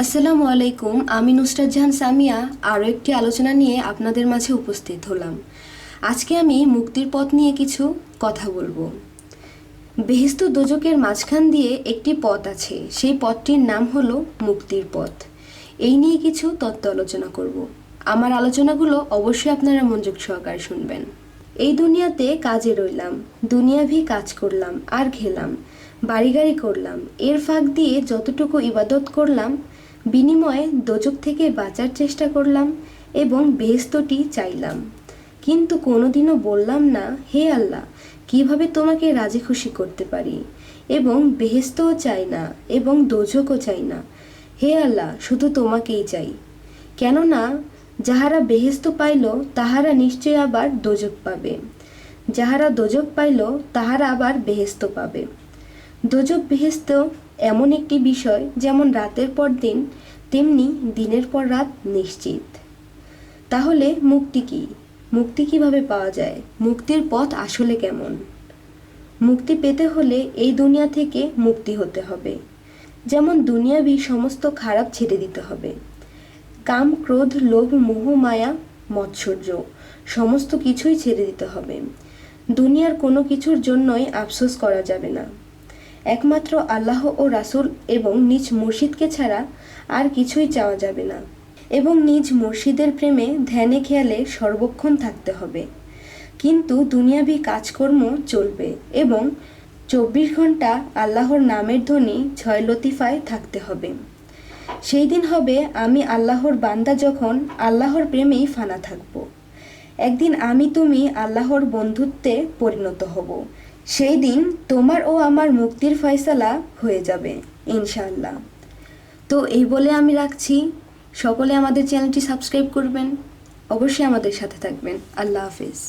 আসসালামু আলাইকুম। আমি নুসরাত জাহান সামিয়া আরও একটি আলোচনা নিয়ে আপনাদের মাঝে উপস্থিত হলাম। আজকে আমি মুক্তির পথ নিয়ে কিছু কথা বলবো। বেহেশত দোজকের মাঝখান দিয়ে একটি পথ আছে, সেই পথটির নাম হলো মুক্তির পথ। এই নিয়ে কিছু তত্ত্ব আলোচনা করব। আমার আলোচনাগুলো অবশ্যই আপনারা মনোযোগ সহকারে শুনবেন। এই দুনিয়াতে কাজে রইলাম, দুনিয়াভি কাজ করলাম আর খেলাম, বাড়ি গাড়ি করলাম, এর ফাঁক দিয়ে যতটুকু ইবাদত করলাম, বিনিময়ে দোজক থেকে বাঁচার চেষ্টা করলাম এবং বেহেশতটি চাইলাম। কিন্তু কোনোদিনও বললাম না, হে আল্লাহ, কিভাবে তোমাকে রাজি খুশি করতে পারি, এবং বেহেশতও চাই না এবং দোজকও চাই না। হে আল্লাহ, শুধু তোমাকেই চাই। কেননা যাহারা বেহেশত পাইল তাহারা নিশ্চয় আবার দোজক পাবে, যাহারা দোজক পাইল তাহারা আবার বেহেশত পাবে। দোজক বেহেশত এমন একটি বিষয়, যেমন রাতের পর দিন তেমনি দিনের পর রাত নিশ্চিত। তাহলে মুক্তি কি? মুক্তি কিভাবে পাওয়া যায়? মুক্তির পথ আসলে কেমন? মুক্তি পেতে হলে এই দুনিয়া থেকে মুক্তি হতে হবে। যেমন দুনিয়াবি সমস্ত খারাপ ছেড়ে দিতে হবে। কাম, ক্রোধ, লোভ, মোহ, মায়া, মৎসর্য সমস্ত কিছুই ছেড়ে দিতে হবে। দুনিয়ার কোনো কিছুর জন্যই আফসোস করা যাবে না। একমাত্র আল্লাহ ও রাসূল এবং নিজ মুর্শিদকে ছাড়া আর কিছুই চাওয়া যাবে না, এবং নিজ মুর্শিদের প্রেমে ধ্যানে খেয়ালে সর্বক্ষণ থাকতে হবে। কিন্তু দুনিয়াবি কাজকর্ম চলবে এবং 24 ঘন্টা আল্লাহর নামের ধ্বনি ছয় লতিফায় থাকতে হবে। সেই দিন হবে আমি আল্লাহর বান্দা, যখন আল্লাহর প্রেমেই ফানা থাকব। একদিন আমি তুমি আল্লাহর বন্ধুত্বে পরিণত হব। সেই দিন তোমার ও আমার মুক্তির ফয়সালা হয়ে যাবে ইনশাআল্লাহ। তো এই বলে আমি রাখছি। সকলে আমাদের চ্যানেলটি সাবস্ক্রাইব করবেন, অবশ্যই আমাদের সাথে থাকবেন। আল্লাহ হাফেজ।